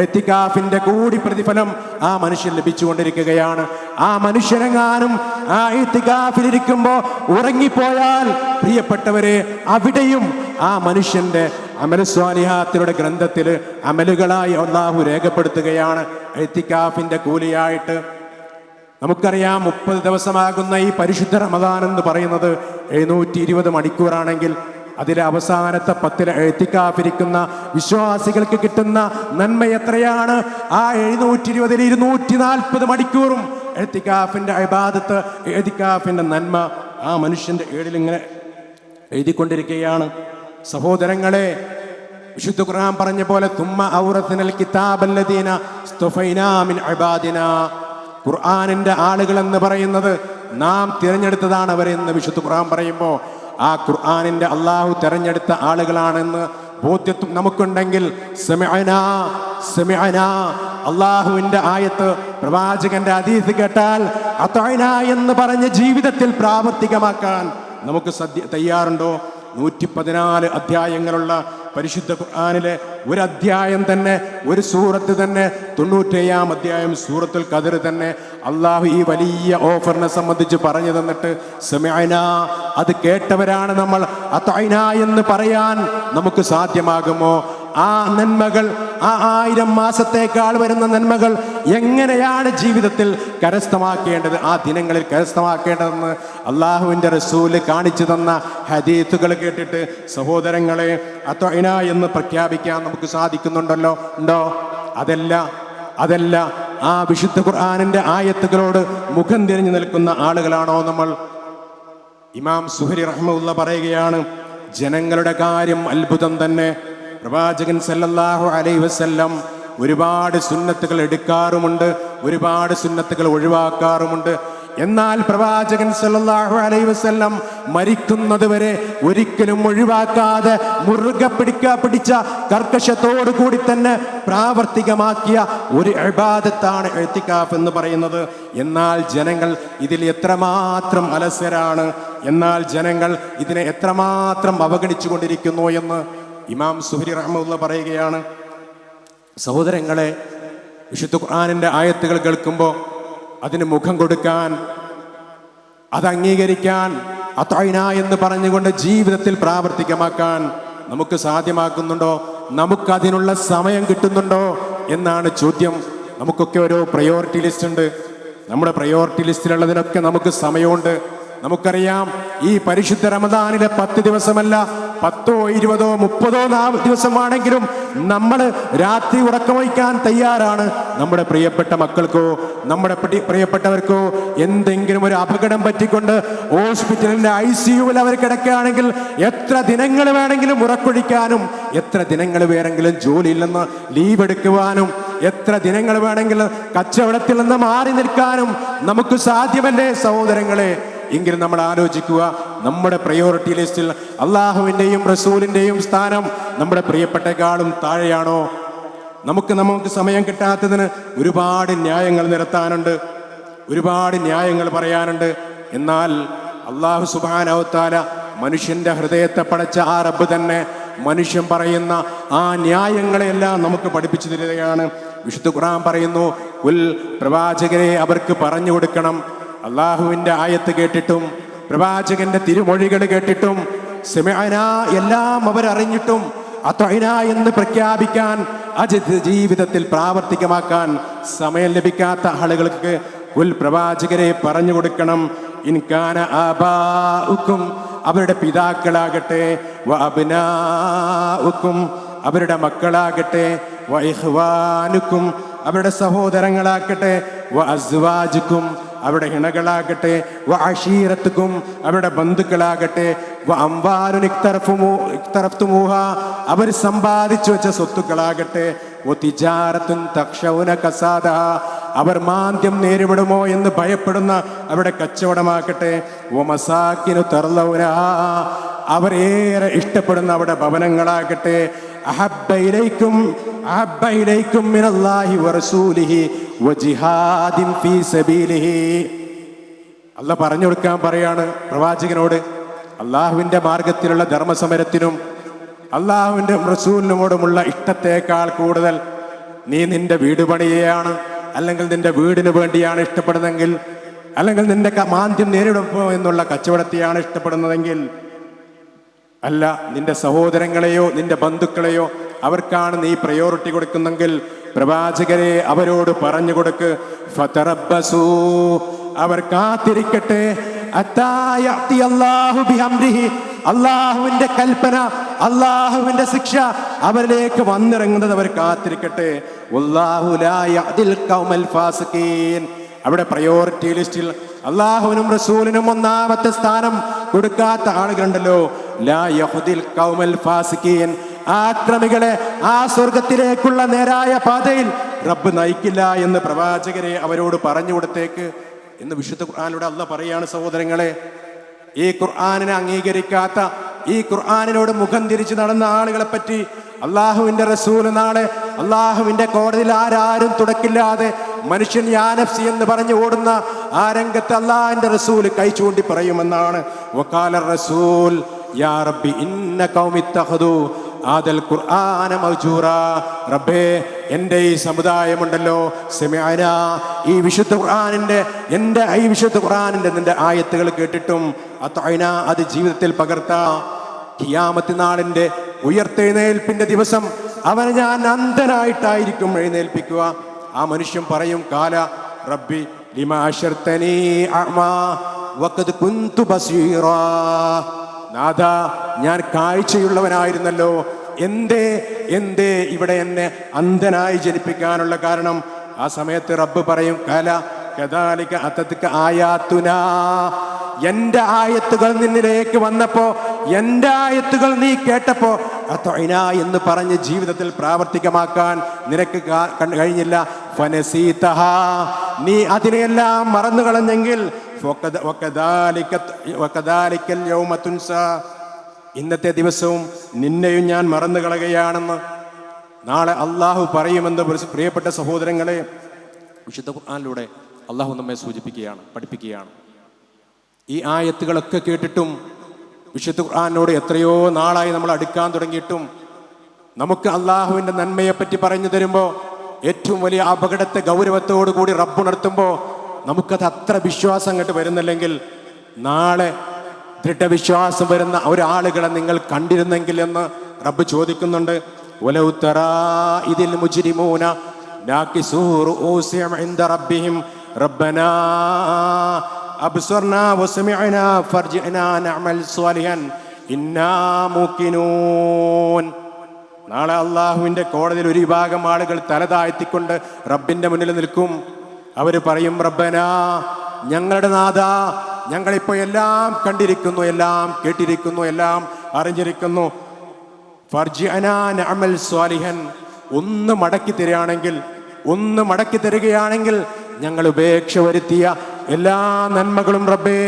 ഇഅ്തികാഫിന്റെ കൂടി പ്രതിഫലം ആ മനുഷ്യൻ ലഭിച്ചുകൊണ്ടിരിക്കുകയാണ്. ആ മനുഷ്യനെങ്ങാനും ആ ഇഅ്തികാഫിലിരിക്കുമ്പോൾ ഉറങ്ങിപ്പോയാൽ, പ്രിയപ്പെട്ടവരെ, അവിടെയും ആ മനുഷ്യന്റെ അമൽ സ്വാലിഹാത്തുകളുടെ ഗ്രന്ഥത്തിൽ അമലുകളായി അല്ലാഹു രേഖപ്പെടുത്തുകയാണ് ഇഅ്തികാഫിന്റെ കൂലിയായിട്ട്. നമുക്കറിയാം, 30 ദിവസമാകുന്ന ഈ പരിശുദ്ധ റമദാൻ എന്ന് പറയുന്നത് 720 മണിക്കൂറാണെങ്കിൽ അതിലെ അവസാനത്തെ 10-ലെ ഇഅ്തികാഫിരിക്കുന്ന വിശ്വാസികൾക്ക് കിട്ടുന്ന നന്മ എത്രയാണ്? ആ 720-ൽ 240 മണിക്കൂറും ഇഅ്തികാഫിന്റെ ഇബാദത്ത്, ഇഅ്തികാഫിന്റെ നന്മ ആ മനുഷ്യന്റെ ഏടിലിങ്ങനെ എഴുതിക്കൊണ്ടിരിക്കുകയാണ്. സഹോദരങ്ങളെ, വിശുദ്ധ ഖുർആൻ പറഞ്ഞ പോലെ തുമ്മ ഔറത്നൽ കിതാബല്ലദീന സ്തുഫൈനാ മിൻ ഇബാദിനാ. ഖുർആനിന്റെ ആളുകൾ എന്ന് പറയുന്നത് നാം തിരഞ്ഞെടുത്തതാണ് അവരെന്ന് വിശുദ്ധ ഖുർആൻ പറയുമ്പോൾ ആ ഖുർആനിന്റെ അള്ളാഹു തിരഞ്ഞെടുത്ത ആളുകളാണെന്ന് ബോധ്യത്വം നമുക്കുണ്ടെങ്കിൽ സമിഅനാ സമിഅനാ, അള്ളാഹുവിന്റെ ആയത്ത്, പ്രവാചകന്റെ ഹദീസ് കേട്ടാൽ അത്വഅനാ എന്ന് പറഞ്ഞ് ജീവിതത്തിൽ പ്രാവർത്തികമാക്കാൻ നമുക്ക് തയ്യാറുണ്ടോ? 114 അധ്യായങ്ങളുള്ള പരിശുദ്ധ ഖുർആനിലെ ഒരു അധ്യായം തന്നെ, ഒരു സൂറത്ത് തന്നെ, 97-ാം അധ്യായം സൂറത്തുൽ ഖദർ തന്നെ അള്ളാഹു ഈ വലിയ ഓഫറിനെ സംബന്ധിച്ച് പറഞ്ഞു തന്നിട്ട് സമിഅനാ, അത് കേട്ടവരാണ് നമ്മൾ, അത്വഅനാ എന്ന് പറയാൻ നമുക്ക് സാധ്യമാകുമോ? ആ നന്മകൾ, ആ 1000 മാസത്തേക്കാൾ വരുന്ന നന്മകൾ എങ്ങനെയാണ് ജീവിതത്തിൽ കരസ്ഥമാക്കേണ്ടത്, ആ ദിനങ്ങളിൽ കരസ്ഥമാക്കേണ്ടതെന്ന് അള്ളാഹുവിൻ്റെ റസൂല് കാണിച്ചു തന്ന ഹദീസുകൾ കേട്ടിട്ട് സഹോദരങ്ങളെ അത്വഅനാ എന്ന് പ്രഖ്യാപിക്കാൻ നമുക്ക് സാധിക്കുന്നുണ്ടല്ലോ? ഉണ്ടോ? അതല്ല ആ വിശുദ്ധ ഖുർആനിന്റെ ആയത്തുകളോട് മുഖം തിരിഞ്ഞു നിൽക്കുന്ന ആളുകളാണോ നമ്മൾ? ഇമാം സുഹരി റഹ്മത്തുള്ളാഹി പറയുകയാണ്, ജനങ്ങളുടെ കാര്യം അത്ഭുതം തന്നെ. പ്രവാചകൻ സല്ലല്ലാഹു അലൈഹി വസല്ലം ഒരുപാട് സുന്നത്തുകൾ എടുക്കാറുമുണ്ട്, ഒരുപാട് സുന്നത്തുകൾ ഒഴിവാക്കാറുമുണ്ട്. എന്നാൽ പ്രവാചകൻ സല്ലല്ലാഹു അലൈഹി വസല്ലം മരിക്കുന്നത് വരെ ഒരിക്കലും ഒഴിവാക്കാതെ മുറുകെ പിടിച്ച കർക്കശത്തോടു കൂടി തന്നെ പ്രാവർത്തികമാക്കിയ ഒരു ഇബാദത്താണ് ഇഅ്തികാഫ് എന്ന് പറയുന്നത്. എന്നാൽ ജനങ്ങൾ ഇതിൽ എത്രമാത്രം അലസരാണ്, എന്നാൽ ജനങ്ങൾ ഇതിനെ എത്രമാത്രം അവഗണിച്ചു കൊണ്ടിരിക്കുന്നു എന്ന് ഇമാം സുഹരി റഹ്മത്തുള്ളാഹി പറയുകയാണ്. സഹോദരങ്ങളെ, വിശുദ്ധ ഖുർആനിന്റെ ആയത്തുകൾ കേൾക്കുമ്പോൾ അതിന് മുഖം കൊടുക്കാൻ, അത് അംഗീകരിക്കാൻ, അത്വഅനാ എന്ന് പറഞ്ഞുകൊണ്ട് ജീവിതത്തിൽ പ്രാവർത്തികമാക്കാൻ നമുക്ക് സാധ്യമാക്കുന്നുണ്ടോ? നമുക്കതിനുള്ള സമയം കിട്ടുന്നുണ്ടോ എന്നാണ് ചോദ്യം. നമുക്കൊക്കെ ഓരോ പ്രയോറിറ്റി ലിസ്റ്റ് ഉണ്ട്. നമ്മുടെ പ്രയോറിറ്റി ലിസ്റ്റിലുള്ളതിനൊക്കെ നമുക്ക് സമയമുണ്ട്. നമുക്കറിയാം, ഈ പരിശുദ്ധ റമദാനിലെ 10 ദിവസമല്ല, 10, 20, 30 ദിവസമാണെങ്കിലും നമ്മൾ രാത്രി ഉറക്കമൊഴിക്കാൻ തയ്യാറാണ്. നമ്മുടെ പ്രിയപ്പെട്ട മക്കൾക്കോ നമ്മുടെ പ്രിയപ്പെട്ടവർക്കോ എന്തെങ്കിലും ഒരു അപകടം പറ്റിക്കൊണ്ട് ഹോസ്പിറ്റലിന്റെ ICUവിൽ അവർ കിടക്കുകയാണെങ്കിൽ എത്ര ദിനങ്ങൾ വേണമെങ്കിലും ഉറക്കൊഴിക്കാനും, എത്ര ദിനങ്ങൾ വേണമെങ്കിലും ജോലിയിൽ നിന്ന് ലീവ് എടുക്കുവാനും, എത്ര ദിനങ്ങൾ വേണമെങ്കിലും കച്ചവടത്തിൽ നിന്ന് മാറി നിൽക്കാനും നമുക്ക് സാധ്യമല്ലേ സഹോദരങ്ങളെ? എങ്കിലും നമ്മൾ ആലോചിക്കുക, നമ്മുടെ പ്രയോറിറ്റി ലിസ്റ്റിൽ അള്ളാഹുവിൻ്റെയും റസൂലിൻ്റെയും സ്ഥാനം നമ്മുടെ പ്രിയപ്പെട്ടേക്കാളും താഴെയാണോ? നമുക്ക് സമയം കിട്ടാത്തതിന് ഒരുപാട് ന്യായങ്ങൾ നിരത്താനുണ്ട്, ഒരുപാട് ന്യായങ്ങൾ പറയാനുണ്ട്. എന്നാൽ അള്ളാഹു സുബ്ഹാനഹു വ തആല മനുഷ്യന്റെ ഹൃദയത്തെ പടച്ച ആ റബ്ബ് തന്നെ മനുഷ്യൻ പറയുന്ന ആ ന്യായങ്ങളെയെല്ലാം നമുക്ക് പഠിപ്പിച്ചു തരികയാണ്. വിശുദ്ധ ഖുർആൻ പറയുന്നു, കുൽ, പ്രവാചകരെ അവർക്ക് പറഞ്ഞു കൊടുക്കണം, അള്ളാഹുവിന്റെ ആയത്ത് കേട്ടിട്ടും പ്രവാചകന്റെ തിരുമൊഴികൾ കേട്ടിട്ടും സമിഅനാ എല്ലാം അവരറിഞ്ഞിട്ടും അത്വഅനാ എന്ന് പ്രഖ്യാപിക്കാൻ, ജീവിതത്തിൽ പ്രാവർത്തികമാക്കാൻ സമയം ലഭിക്കാത്ത ആളുകൾക്ക് കുൽ, പ്രവാചകരെ പറഞ്ഞു കൊടുക്കണം, ഇൻകാന ആബാഉക്കും, അവരുടെ പിതാക്കളാകട്ടെ, വ അബ്നാഉക്കും, അവരുടെ മക്കളാകട്ടെ, വ ഇഖ്വാനുക്കും, അവരുടെ സഹോദരങ്ങളാകട്ടെ, വ അസ്വാജുക്കും, അവരുടെ ഇണകളാകട്ടെ, വ അശീറത്തുക്കും, അവരുടെ ബന്ധുക്കളാകട്ടെ, വ അംവാലുൻ ഇഖ്തറഫ്തുമൂഹ, അവർ സമ്പാദിച്ചു വെച്ച സ്വത്തുക്കളാകട്ടെ, വ തിജാറത്തുൻ തഖ്ശൗന കസാദഹ, അവർ മാന്ദ്യം നേരിടുമോ എന്ന് ഭയപ്പെടുന്ന അവരുടെ കച്ചവടമാകട്ടെ, വ മസാകിനു തർലൗനഹ, അവരേറെ ഇഷ്ടപ്പെടുന്ന അവരുടെ ഭവനങ്ങളാകട്ടെ, അഹബ്ബ ഇലൈക്കും മിനല്ലാഹി വറസൂലിഹി വജിഹാദിൻ ഫീ സബീലിഹി. അല്ലാഹ് പറഞ്ഞു കൊടുക്കാൻ പറയാണ് പ്രവാചകനോട്, അള്ളാഹുവിന്റെ മാർഗത്തിലുള്ള ധർമ്മസമരത്തിനും അള്ളാഹുവിന്റെ റസൂലിനോടുമുള്ള ഇഷ്ടത്തേക്കാൾ കൂടുതൽ നീ നിന്റെ വീട് പണിയെയാണ്, അല്ലെങ്കിൽ നിന്റെ വീടിന് വേണ്ടിയാണ് ഇഷ്ടപ്പെടുന്നതെങ്കിൽ, അല്ലെങ്കിൽ നിന്റെ മാന്ദ്യം നേരിടുമോ എന്നുള്ള കച്ചവടത്തെയാണ് ഇഷ്ടപ്പെടുന്നതെങ്കിൽ, അല്ല നിന്റെ സഹോദരങ്ങളെയോ നിന്റെ ബന്ധുക്കളെയോ അവർക്കാണ് നീ പ്രയോറിറ്റി കൊടുക്കുന്നെങ്കിൽ, പ്രവാചകരെ അവരോട് പറഞ്ഞു കൊടുക്ക്, ഫതറബ്ബസൂ, അവർ കാത്തിരിക്കട്ടെ, അത്താ യഅതി അല്ലാഹു ബിഅംരിഹി, അള്ളാഹുവിന്റെ കൽപ്പന, അള്ളാഹുവിന്റെ ശിക്ഷ അവരിലേക്ക് വന്നിറങ്ങുന്നത് അവർ കാത്തിരിക്കട്ടെ. വല്ലാഹു ലാ യഅദിൽ ഖൗമൽ ഫാസിഖീൻ, അവിടെ പ്രയോറിറ്റി ലിസ്റ്റിൽ അള്ളാഹുവിനും റസൂലിനും ഒന്നാമത്തെ സ്ഥാനം കൊടുക്കാത്ത ആളുകളുണ്ടല്ലോ, ലാ യഹ്ദിൽ ഖൗമൽ ഫാസിഖീൻ, ആക്രമികളെ ആ സ്വർഗത്തിലേക്കുള്ള നേരായ പാതയിൽ റബ്ബ് നയിക്കില്ല എന്ന് പ്രവാചകരെ അവരോട് പറഞ്ഞു കൊടുത്തേക്ക് എന്ന് വിശുദ്ധ ഖുർആനിലൂടെ അല്ലാഹ് പറയാണ്. സഹോദരങ്ങളെ, ഈ ഖുർആനിനെ അംഗീകരിക്കാത്ത, ഈ ഖുർആനിനോട് മുഖം തിരിച്ച് നടന്ന ആളുകളെ പറ്റി അള്ളാഹുവിന്റെ റസൂൽ നാളെ അള്ളാഹുവിന്റെ കോടതിയിൽ ആരാരും തുടക്കില്ലാതെ മനുഷ്യൻ യാ നഫ്സി എന്ന് പറഞ്ഞു ഓടുന്ന ആ രംഗത്ത് അള്ളാഹിന്റെ റസൂൽ കൈ ചൂണ്ടി പറയുമെന്നാണ്. വഖാല റസൂൽ യാ റബ്ബി ഇന്ന ഖൗമി ഇത്തഖദു ആദൽ ഖുർആന മഹ്ജൂറാ. റബ്ബേ, എൻ്റെ ഈ സമുദായമുണ്ടല്ലോ, സമിഅന, ഈ വിശുദ്ധ ഖുർആനിന്റെ നിന്റെ ആയത്തുകൾ കേട്ടിട്ടും അത്അന, അത് ജീവിതത്തിൽ പകർത്താ. ഖിയാമത്ത് നാളിന്റെ ഉയർത്തെഴുന്നേൽപ്പിന്റെ ദിവസം അവനെ ഞാൻ അന്ധനായിട്ടായിരിക്കും എഴുന്നേൽപ്പിക്കുക. ആ മനുഷ്യൻ പറയും, കാല റബ്ബി ലിമാ അശർതനി അഅ്മാ വഖദ് കുന്തു ബസീറാ. നാഥ, ഞാൻ കാഴ്ചയുള്ളവനായിരുന്നല്ലോ, എന്തേ ഇവിടെ എന്നെ അന്ധനായി ജനിപ്പിക്കാനുള്ള കാരണം? ആ സമയത്ത് റബ്ബ് പറയും, കല കദാലിക അതത്ക ആയാതുനാ, എന്റെ ആയത്തുകൾ നിന്നിലേക്ക് വന്നപ്പോ, എന്റെ ആയത്തുകൾ നീ കേട്ടപ്പോ അത്അന എന്ന് പറഞ്ഞ് ജീവിതത്തിൽ പ്രാവർത്തികമാക്കാൻ നിനക്ക് കഴിഞ്ഞില്ല. ഫനസീതഹാ, നീ അതിനെയെല്ലാം മറന്നു കളഞ്ഞെങ്കിൽ ഇന്നത്തെ ദിവസവും നിന്നെയും ഞാൻ മറന്നു കളയുകയാണെന്ന് നാളെ അള്ളാഹു പറയുമെന്ന് പ്രിയപ്പെട്ട സഹോദരങ്ങളെ, വിശുദ്ധ ഖുർആനിലൂടെ അള്ളാഹു നമ്മെ സൂചിപ്പിക്കുകയാണ്, പഠിപ്പിക്കുകയാണ്. ഈ ആയത്തുകളൊക്കെ കേട്ടിട്ടും വിശുദ്ധ ഖുർആനിനോട് എത്രയോ നാളായി നമ്മൾ അടുക്കാൻ തുടങ്ങിയിട്ടും നമുക്ക് അള്ളാഹുവിൻ്റെ നന്മയെപ്പറ്റി പറഞ്ഞു തരുമ്പോൾ ഏറ്റവും വലിയ അപകടത്തെ ഗൗരവത്തോടു കൂടി റബ്ബുണർത്തുമ്പോൾ നമുക്കത് അത്ര വിശ്വാസം അങ്ങോട്ട് വരുന്നില്ലെങ്കിൽ, നാളെ ദൃഢവിശ്വാസം വരുന്ന ഒരാളുകളെ നിങ്ങൾ കണ്ടിരുന്നെങ്കിൽ എന്ന് റബ്ബ് ചോദിക്കുന്നുണ്ട്. വലൗ തറാ ഇതിൽ മുജ്രിമൂന നാകിസൂ റൂസിഹിം ഇൻദ റബ്ബിഹിം റബ്ബനാ അബ്സർനാ വസമിഅനാ ഫർജിഅനാ നഅമൽ സ്വാലിഹൻ ഇന്നാ മൂഖിനൂൻ. നാളെ അള്ളാഹുവിൻ്റെ കോടതിയിൽ ഒരു വിഭാഗം ആളുകൾ തല താഴ്ത്തിക്കൊണ്ട് റബ്ബിൻ്റെ മുന്നിൽ നിൽക്കും. അവർ പറയും, റബ്ബനാ, ഞങ്ങളുടെ നാഥ, ഞങ്ങളിപ്പോൾ എല്ലാം കണ്ടിരിക്കുന്നു, എല്ലാം കേട്ടിരിക്കുന്നു, എല്ലാം അറിഞ്ഞിരിക്കുന്നു. ഫർജിഅനാ നഅമൽ സ്വാലിഹൻ, ഒന്ന് മടക്കി തരികയാണെങ്കിൽ ഞങ്ങൾ ഉപേക്ഷ വരുത്തിയ എല്ലാ നന്മകളും റബ്ബേ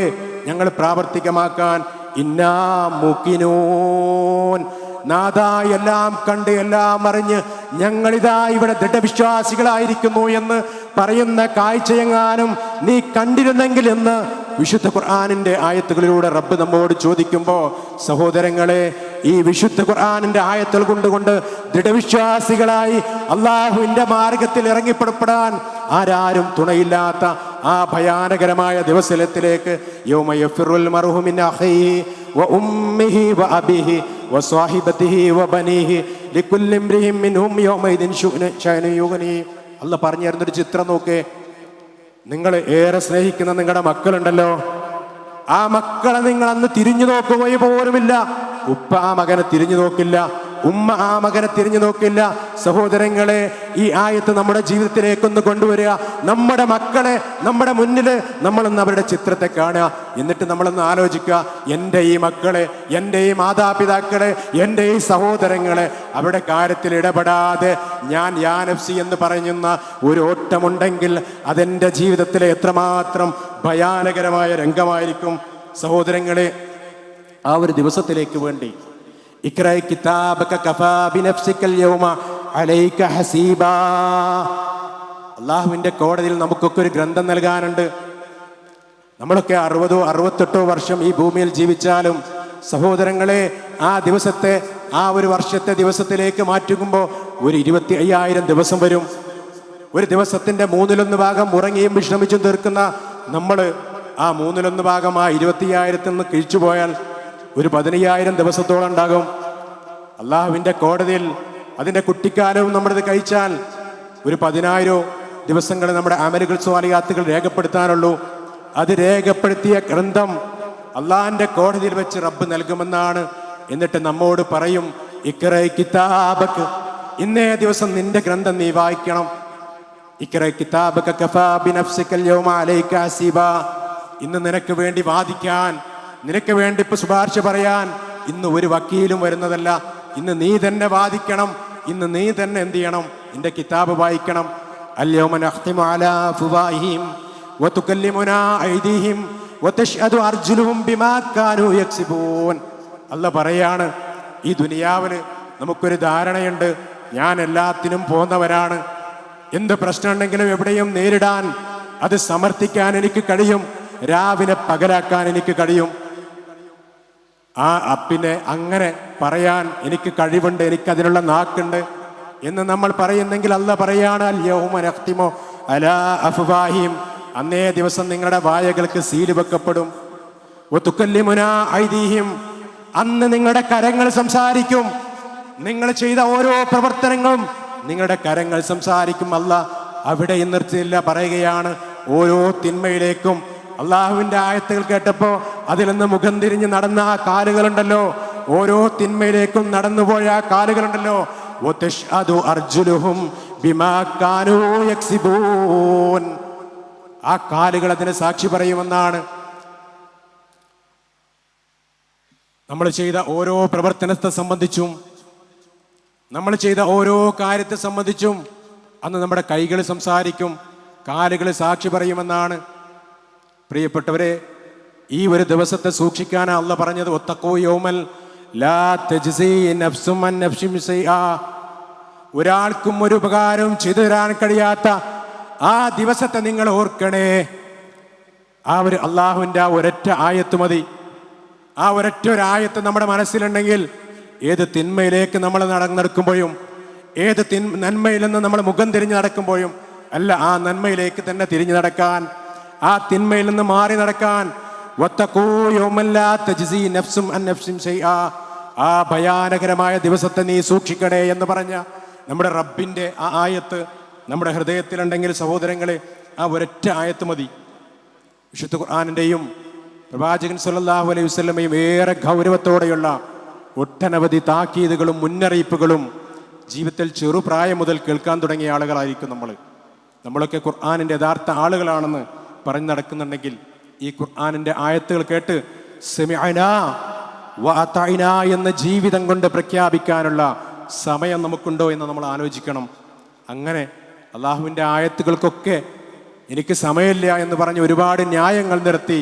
ഞങ്ങൾ പ്രാവർത്തികമാക്കാൻ ഇന്നാ മൂഖിനൂൻ. നാഥ, എല്ലാം കണ്ട് എല്ലാം അറിഞ്ഞ് ഞങ്ങളിതാ ഇവിടെ ദൃഢവിശ്വാസികളായിരിക്കുന്നു എന്ന് പറയുന്ന കാഴ്ചയെങ്ങാനും നീ കണ്ടിരുന്നെങ്കിൽ എന്ന് വിശുദ്ധ ഖുർആനിന്റെ ആയത്തുകളിലൂടെ റബ്ബ് നമ്മോട് ചോദിക്കുമ്പോൾ, സഹോദരങ്ങളെ, ഈ വിശുദ്ധ ഖുർആനിന്റെ ആയത്തുകൾ കൊണ്ടുകൊണ്ട് ദൃഢവിശ്വാസികളായി അള്ളാഹുവിന്റെ മാർഗത്തിൽ ഇറങ്ങിപ്പുറപ്പെടാൻ ആരാരും തുണയില്ലാത്ത ആ ഭയാനകരമായ ദിവസത്തിലേക്ക് യൗമ യഫിറുൽ മർഉ മിൻ അഖീഹി വ ഉമ്മിഹി വ അബീഹി വ സ്വഹിബതിഹി വ ബനീഹി ലികുല്ലി ഇംറിഹിൻ മിൻഹും യൗമഇദിൻ ശഅനു യുഗ്നി. അല്ലാഹ് പറഞ്ഞു തരുന്നൊരു ചിത്രം നോക്കേ. നിങ്ങൾ ഏറെ സ്നേഹിക്കുന്ന നിങ്ങളുടെ മക്കളുണ്ടല്ലോ, ആ മക്കളെ നിങ്ങൾ അന്ന് തിരിഞ്ഞു നോക്കുക പോലുമില്ല. ഉപ്പ ആ മകനെ തിരിഞ്ഞു നോക്കില്ല, ഉമ്മ ആ മകനെ തിരിഞ്ഞു നോക്കില്ല. സഹോദരങ്ങളെ, ഈ ആയത്ത് നമ്മുടെ ജീവിതത്തിലേക്കൊന്ന് കൊണ്ടുവരിക. നമ്മുടെ മക്കളെ നമ്മുടെ മുന്നിൽ നമ്മളൊന്ന് അവരുടെ ചിത്രത്തെ കാണുക. എന്നിട്ട് നമ്മളൊന്ന് ആലോചിക്കുക, എൻ്റെ ഈ മക്കളെ, എൻ്റെ ഈ മാതാപിതാക്കളെ, എൻ്റെ ഈ സഹോദരങ്ങളെ അവരുടെ കാര്യത്തിൽ ഇടപെടാതെ ഞാൻ യാ നഫ്സി എന്ന് പറയുന്ന ഒരു ഓട്ടമുണ്ടെങ്കിൽ അതെൻ്റെ ജീവിതത്തിലെ എത്രമാത്രം ഭയാനകരമായ രംഗമായിരിക്കും. സഹോദരങ്ങളെ, ആ ഒരു ദിവസത്തിലേക്ക് വേണ്ടി ഇഖ്റഅ കിതാബക കഫാ ബിനഫ്സികൽ യൗമ അലൈക ഹസീബാ. അല്ലാഹുവിൻ്റെ കോടതിയിൽ നമുക്കൊക്കെ ഒരു ഗ്രന്ഥം നൽകാനുണ്ട്. നമ്മളൊക്കെ 60-68 വർഷം ഈ ഭൂമിയിൽ ജീവിച്ചാലും സഹോദരങ്ങളെ, ആ ദിവസത്തെ, ആ ഒരു വർഷത്തെ ദിവസത്തിലേക്ക് മാറ്റുമ്പോൾ ഒരു 25,000 ദിവസം വരും. ഒരു ദിവസത്തിൻ്റെ 1/3 ഭാഗം ഉറങ്ങിയും വിശ്രമിച്ചും തീർക്കുന്ന നമ്മൾ ആ 1/3 ഭാഗം ആ 25,000 നിന്ന് കിഴിച്ചു പോയാൽ ഒരു 15,000 ദിവസത്തോളം ഉണ്ടാകും. അള്ളാഹുവിൻ്റെ കോടതിയിൽ അതിൻ്റെ കുട്ടിക്കാലവും നമ്മളിത് കഴിച്ചാൽ ഒരു 10,000 ദിവസങ്ങൾ നമ്മുടെ അമലുകൾ സ്വാലിഹാത്തുകൾ രേഖപ്പെടുത്താനുള്ളൂ. അത് രേഖപ്പെടുത്തിയ ഗ്രന്ഥം അള്ളാഹിൻ്റെ കോടതിയിൽ വെച്ച് റബ്ബ് നൽകുമെന്നാണ്. എന്നിട്ട് നമ്മോട് പറയും, ഇഖ്റഅ കിതാബക, ഇന്നേ ദിവസം നിന്റെ ഗ്രന്ഥം നീ വായിക്കണം. ഇഖ്റഅ കിതാബക കഫാ ബിനഫ്സികൽ യൗമ അലൈക ഹസീബാ. ഇന്ന് നിനക്ക് വേണ്ടി വാദിക്കാൻ, നിനക്ക് വേണ്ടി ഇപ്പൊ ശുപാർശ പറയാൻ ഇന്ന് ഒരു വക്കീലും വരുന്നതല്ല. ഇന്ന് നീ തന്നെ വാദിക്കണം. ഇന്ന് നീ തന്നെ എന്ത് ചെയ്യണം? നിന്റെ കിതാബ് വായിക്കണം. അൽയൗമ നഖ്തിമു അലാ അഫ്വാഹിഹിം വതുകല്ലിമുനാ ഐദീഹിം വതശ്ഹദു അർജുലുഹും ബിമാ കാനൂ യക്സിബൂൻ. അല്ല പറയാണ്, ഈ ദുനിയാവിൽ നമുക്കൊരു ധാരണയുണ്ട്, ഞാൻ എല്ലാത്തിനും പോന്നവരാണ്. എന്ത് പ്രശ്നമുണ്ടെങ്കിലും എവിടെയും നേരിടാൻ, അത് സമർത്ഥിക്കാൻ എനിക്ക് കഴിയും, രാവിലെ പകലാക്കാൻ എനിക്ക് കഴിയും. പിന്നെ അങ്ങനെ പറയാൻ എനിക്ക് കഴിവുണ്ട്, എനിക്കതിനുള്ള നാക്കുണ്ട് എന്ന് നമ്മൾ പറയുന്നെങ്കിൽ അല്ല പറയാണ്, അൽയൗമ നഖ്തിമു അലാ അഫ്വാഹിം, അന്നേ ദിവസം നിങ്ങളുടെ വായകൾക്ക് സീല് വെക്കപ്പെടും. വതുകല്ലിമുനാ ഐദീഹിം, അന്ന് നിങ്ങളുടെ കരങ്ങൾ സംസാരിക്കും. നിങ്ങൾ ചെയ്ത ഓരോ പ്രവർത്തനങ്ങളും നിങ്ങളുടെ കരങ്ങൾ സംസാരിക്കും. അല്ല അവിടെ നിർത്തിയില്ല, പറയുകയാണ് ഓരോ തിന്മയിലേക്കും. അള്ളാഹുവിൻ്റെ ആയത്തുകൾ കേട്ടപ്പോൾ അതിൽ നിന്ന് മുഖം തിരിഞ്ഞ് നടന്ന ആ കാലുകളുണ്ടല്ലോ, ഓരോ തിന്മയിലേക്കും നടന്നുപോയ ആ കാലുകളുണ്ടല്ലോ, വതശ്ഹദു അർജുലുഹും ബിമാ കാനൂ യക്സിബൂൻ, ആ കാലുകൾ അതിന് സാക്ഷി പറയുമെന്നാണ്. നമ്മൾ ചെയ്ത ഓരോ പ്രവർത്തനത്തെ സംബന്ധിച്ചും, നമ്മൾ ചെയ്ത ഓരോ കാര്യത്തെ സംബന്ധിച്ചും അന്ന് നമ്മുടെ കൈകൾ സംസാരിക്കും, കാലുകൾ സാക്ഷി പറയുമെന്നാണ്. പ്രിയപ്പെട്ടവരെ, ഈ ഒരു ദിവസത്തെ സൂക്ഷിക്കാനാണ് അള്ളാഹ് പറഞ്ഞത്, വത്തഖൂ യൗമൽ ലാ തജ്സി നഫ്സുൻ അൻ നഫ്സിൻ ശൈആ, ഒരാൾക്കും ഒരു ഉപകാരവും ചെയ്തു തരാൻ കഴിയാത്ത ആ ദിവസത്തെ നിങ്ങൾ ഓർക്കണേ. ആ ഒരു അള്ളാഹുവിൻ്റെ ആ ഒരൊറ്റ ആയത്ത് മതി. ആ ഒരൊറ്റ ഒരു ആയത്ത് നമ്മുടെ മനസ്സിലുണ്ടെങ്കിൽ ഏത് തിന്മയിലേക്ക് നമ്മൾ നടക്കുമ്പോഴും, ഏത് നന്മയിൽ നിന്ന് നമ്മൾ മുഖം തിരിഞ്ഞ് നടക്കുമ്പോഴും, അല്ല ആ നന്മയിലേക്ക് തന്നെ തിരിഞ്ഞു നടക്കാൻ, ആ തിന്മയിൽ നിന്ന് മാറി നടക്കാൻ. വത്തഖൂ യൗമൻ ലാ തജ്സി നഫ്സുൻ അൻ നഫ്സിൻ ശൈആ, ആ ഭയാനകരമായ ദിവസത്തെ നീ സൂക്ഷിക്കണേ എന്ന് പറഞ്ഞ നമ്മുടെ റബ്ബിൻ്റെ ആ ആയത്ത് നമ്മുടെ ഹൃദയത്തിലുണ്ടെങ്കിൽ സഹോദരങ്ങളെ, ആ ഒരൊറ്റ ആയത്ത് മതി. വിശുദ്ധ ഖുർആനിൻ്റെയും പ്രവാചകൻ സല്ലല്ലാഹു അലൈഹി വസല്ലമയും ഏറെ ഗൗരവത്തോടെയുള്ള ഒട്ടനവധി താക്കീതുകളും മുന്നറിയിപ്പുകളും ജീവിതത്തിൽ ചെറുപ്രായം മുതൽ കേൾക്കാൻ തുടങ്ങിയ ആളുകളായിരിക്കും നമ്മളൊക്കെ ഖുർആനിൻ്റെ യഥാർത്ഥ ആളുകളാണെന്ന് പറഞ്ഞു നടക്കുന്നുണ്ടെങ്കിൽ ഈ ഖുർആനിൻ്റെ ആയത്തുകൾ കേട്ട് സമിഅനാ വ അതഅനാ എന്ന ജീവിതം കൊണ്ട് പ്രഖ്യാപിക്കാനുള്ള സമയം നമുക്കുണ്ടോ എന്ന് നമ്മൾ ആലോചിക്കണം. അങ്ങനെ അള്ളാഹുവിൻ്റെ ആയത്തുകൾക്കൊക്കെ എനിക്ക് സമയമില്ല എന്ന് പറഞ്ഞ് ഒരുപാട് ന്യായങ്ങൾ നിരത്തി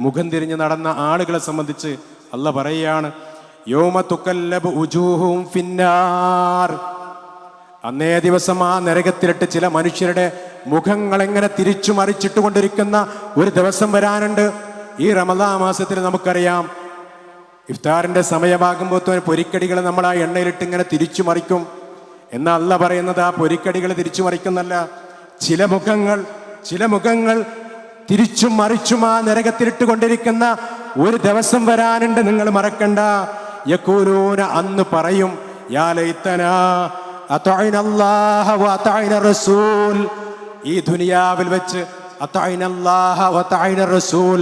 മുഖം തിരിഞ്ഞ് നടന്ന ആളുകളെ സംബന്ധിച്ച് അള്ളാഹ് പറയുകയാണ്, യൗമ തുകല്ലബു ഉജൂഹും ഫിന്നാർ, അന്നേ ദിവസം ആ നരകത്തിലിട്ട് ചില മനുഷ്യരുടെ മുഖങ്ങൾ എങ്ങനെ തിരിച്ചു മറിച്ചിട്ട് കൊണ്ടിരിക്കുന്ന ഒരു ദിവസം വരാനുണ്ട്. ഈ റമദാൻ മാസത്തിൽ നമുക്കറിയാം, ഇഫ്താറിന്റെ സമയമാകുമ്പോൾ പൊരിക്കടികൾ നമ്മൾ ആ എണ്ണയിലിട്ട് ഇങ്ങനെ തിരിച്ചു മറിക്കും. എന്നാൽ അല്ലാഹ് പറയുന്നത് ആ പൊരിക്കടികൾ തിരിച്ചു മറിക്കുന്നല്ല, ചില മുഖങ്ങൾ തിരിച്ചും മറിച്ചും ആ നരകത്തിലിട്ട് കൊണ്ടിരിക്കുന്ന ഒരു ദിവസം വരാനുണ്ട്, നിങ്ങൾ മറക്കണ്ട. യഖൂലൂന, അന്ന് പറയും, യാ ലൈതനാ അതഅനല്ലാഹ വ അതഅന റസൂൽ, ഈ ദുനിയാവിൽ വെച്ച് അതഅനല്ലാഹ വ അതഅന റസൂൽ,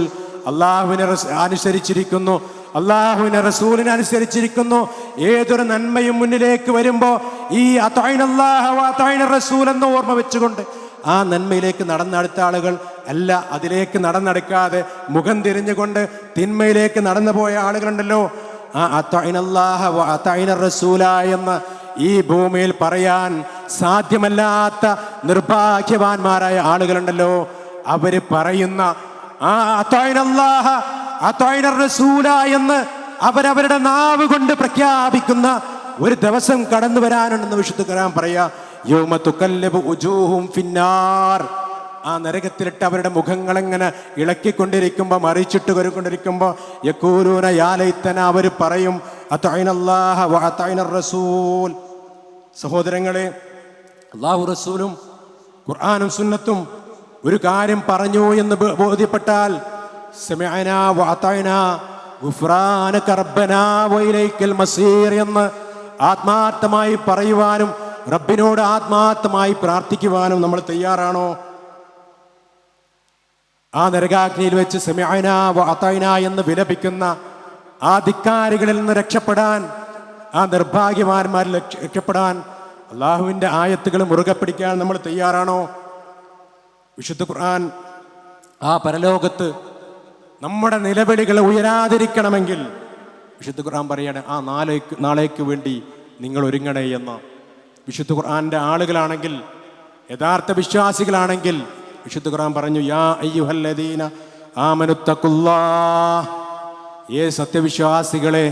അല്ലാഹുവിനെ അനുസരിച്ചിരിക്കുന്നു, അല്ലാഹുവിനെ റസൂലിനെ അനുസരിച്ചിരിക്കുന്നു. ഏതൊരു നന്മയും മുന്നിലേക്ക് വരുമ്പോൾ ഈ അതഅനല്ലാഹ വ അതഅന റസൂൽ എന്ന് ഓർമ്മ വെച്ചുകൊണ്ട് ആ നന്മയിലേക്ക് നടന്നെടുത്ത ആളുകൾ അല്ല, അതിലേക്ക് നടന്നെടുക്കാതെ മുഖം തിരിഞ്ഞുകൊണ്ട് തിന്മയിലേക്ക് നടന്നു പോയ ആളുകളുണ്ടല്ലോ, ആ അതഅനല്ലാഹ വ അതഅന റസൂല എന്ന് ഈ ഭൂമിയിൽ പറയാൻ സാധ്യമല്ലാത്ത നിർഭാഗ്യവാന്മാരായ ആളുകളുണ്ടല്ലോ, അവര് പറയുന്ന ആ അതഅനല്ലാഹ അതഅന റസൂല എന്ന് അവരവരുടെ നാവ് കൊണ്ട് പ്രഖ്യാപിക്കുന്ന ഒരു ദിവസം കടന്നു വരാനുണ്ടെന്ന് വിശുദ്ധ ഖുർആൻ പറയാ, യൗമ തുകല്ലബു ഉജൂഹും ഫിന്നാർ, ആ നരകത്തിലിട്ട് അവരുടെ മുഖങ്ങളെങ്ങനെ ഇളക്കിക്കൊണ്ടിരിക്കുമ്പോൾ മറിച്ചിട്ട് കൊണ്ടിരിക്കുമ്പോൾ യഖൂലൂന യാ ലൈതന, അവർ പറയും അതഅനല്ലാഹ വ അതഅന റസൂൽ. സഹോദരങ്ങളെ, അല്ലാഹു റസൂലും ഖുർആനും സുന്നത്തും ഒരു കാര്യം പറഞ്ഞു എന്ന് ബോധ്യപ്പെട്ടാൽ സമിഅനാ വ അതഅനാ ഗുഫ്രാനക റബ്ബനാ വ ഇലൈക്കൽ മസീർ എന്ന് ആത്മാർത്ഥമായി പറയുവാനും റബ്ബിനോട് ആത്മാർത്ഥമായി പ്രാർത്ഥിക്കുവാനും നമ്മൾ തയ്യാറാണോ? ആ നരകാഗ്നിയിൽ വെച്ച് സമിഅനാ വ അതഅനാ എന്ന് വിലപിക്കുന്ന ആ ധിക്കാരികളിൽ നിന്ന് രക്ഷപ്പെടാൻ, ആ നിർഭാഗ്യവാന്മാരിൽ രക്ഷപ്പെടാൻ അള്ളാഹുവിൻ്റെ ആയത്തുകൾ മുറുകെ പിടിക്കാൻ നമ്മൾ തയ്യാറാണോ? വിശുദ്ധ ഖുർആൻ ആ പരലോകത്ത് നമ്മുടെ നിലവിളികൾ ഉയരാതിരിക്കണമെങ്കിൽ വിശുദ്ധ ഖുർആൻ പറയാണ്, ആ നാളേക്ക് വേണ്ടി നിങ്ങൾ ഒരുങ്ങണേ എന്ന്. വിശുദ്ധ ഖുർആന്റെ ആളുകളാണെങ്കിൽ, യഥാർത്ഥ വിശ്വാസികളാണെങ്കിൽ വിശുദ്ധ ഖുർആൻ പറഞ്ഞു, യാ അയ്യുഹല്ലദീന ആമനുത്തഖുല്ലാഹ്, ഏ സത്യവിശ്വാസികളെ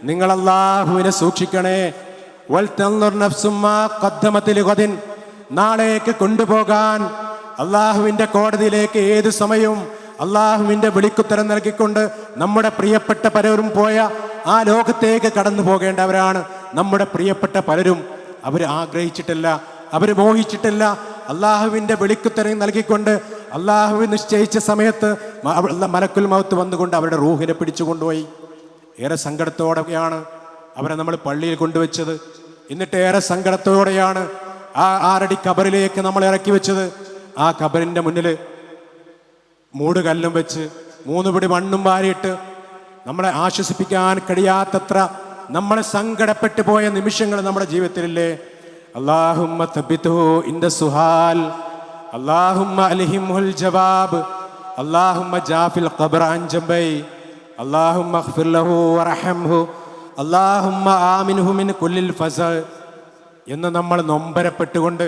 നിങ്ങൾ അല്ലാഹുവിനെ സൂക്ഷിക്കണേ. വൽതൻദുർ നഫ്സും മാ ഖദ്ദമത് ലിഗദിൻ, നാളേക്ക് കൊണ്ടുപോകാൻ അള്ളാഹുവിൻ്റെ കോടതിയിലേക്ക് ഏത് സമയവും അള്ളാഹുവിൻ്റെ വിളിക്കുത്തരം നൽകിക്കൊണ്ട് നമ്മുടെ പ്രിയപ്പെട്ട പലരും പോയ ആ ലോകത്തേക്ക് കടന്നു പോകേണ്ടവരാണ് നമ്മുടെ പ്രിയപ്പെട്ട പലരും. അവർ ആഗ്രഹിച്ചിട്ടില്ല, അവർ മോഹിച്ചിട്ടില്ല. അള്ളാഹുവിൻ്റെ വിളിക്കുത്തരം നൽകിക്കൊണ്ട് അള്ളാഹു നിശ്ചയിച്ച സമയത്ത് മലക്കുൽ മൗത്ത് വന്നുകൊണ്ട് അവരുടെ റൂഹിനെ പിടിച്ചു കൊണ്ടുപോയി. ഏറെ സങ്കടത്തോടെയാണ് അവരെ നമ്മൾ പള്ളിയിൽ കൊണ്ടുവച്ചത്. എന്നിട്ട് ഏറെ സങ്കടത്തോടെയാണ് ആ 6 അടി ഖബറിലേക്ക് നമ്മൾ ഇറക്കി വെച്ചത്. ആ ഖബറിൻ്റെ മുന്നിൽ മൂടുകല്ലും വെച്ച് 3 പിടി മണ്ണും വാരിയിട്ട് നമ്മളെ ആശ്വസിപ്പിക്കാൻ കഴിയാത്തത്ര നമ്മളെ സങ്കടപ്പെട്ടു പോയ നിമിഷങ്ങൾ നമ്മുടെ ജീവിതത്തിലില്ലേ? അല്ലാഹുമ്മ തബ്ബിത്ഹു ഇൻദ സുഹാൽ, അല്ലാഹുമ്മ അൽഹിംഹുൽ ജവാബ്, അല്ലാഹുമ്മ ജാഫിൽ ഖബ്റ അൻ ജംബൈ, അല്ലാഹുമ്മ അഗ്ഫിർ ലഹു വറഹംഹു, അല്ലാഹുമ്മ ആമിൻഹു മിൻ കുല്ലിൽ ഫസ എന്ന് നമ്മൾ നൊമ്പരപ്പെട്ടുകൊണ്ട്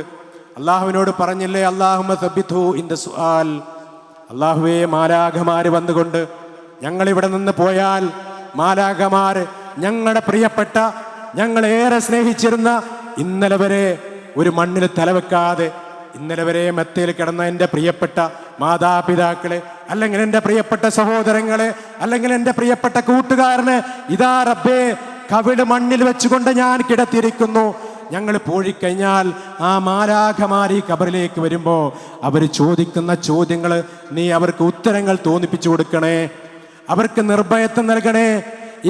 അള്ളാഹുവിനോട് പറഞ്ഞില്ലേ? അല്ലാഹുമ്മ തബ്ബിത്ഹു ഇൻദ സുആൽ, അല്ലാഹുവേ മാലാഖമാര് വന്നുകൊണ്ട് ഞങ്ങളിവിടെ നിന്ന് പോയാൽ മാലാഖമാര് ഞങ്ങളുടെ പ്രിയപ്പെട്ട, ഞങ്ങളേറെ സ്നേഹിച്ചിരുന്ന, ഇന്നലെ വരെ ഒരു മണ്ണിൽ തലവെക്കാതെ ഇന്നലെ വരെ മെത്തയിൽ കിടന്ന എൻ്റെ പ്രിയപ്പെട്ട മാതാപിതാക്കളെ, അല്ലെങ്കിൽ എൻ്റെ പ്രിയപ്പെട്ട സഹോദരങ്ങളെ, അല്ലെങ്കിൽ എൻ്റെ പ്രിയപ്പെട്ട കൂട്ടുകാരനെ ഇതാ റബ്ബേ കവിട് മണ്ണിൽ വെച്ചുകൊണ്ട് ഞാൻ കിടത്തിയിരിക്കുന്നു. ഞങ്ങൾ പോയിക്കഴിഞ്ഞാൽ ആ മാലാഖമാർ ഈ ഖബറിലേക്ക് വരുമ്പോൾ അവർ ചോദിക്കുന്ന ചോദ്യങ്ങൾ നീ അവർക്ക് ഉത്തരങ്ങൾ തോന്നിപ്പിച്ചു കൊടുക്കണേ, അവർക്ക് നിർഭയത്വം നൽകണേ.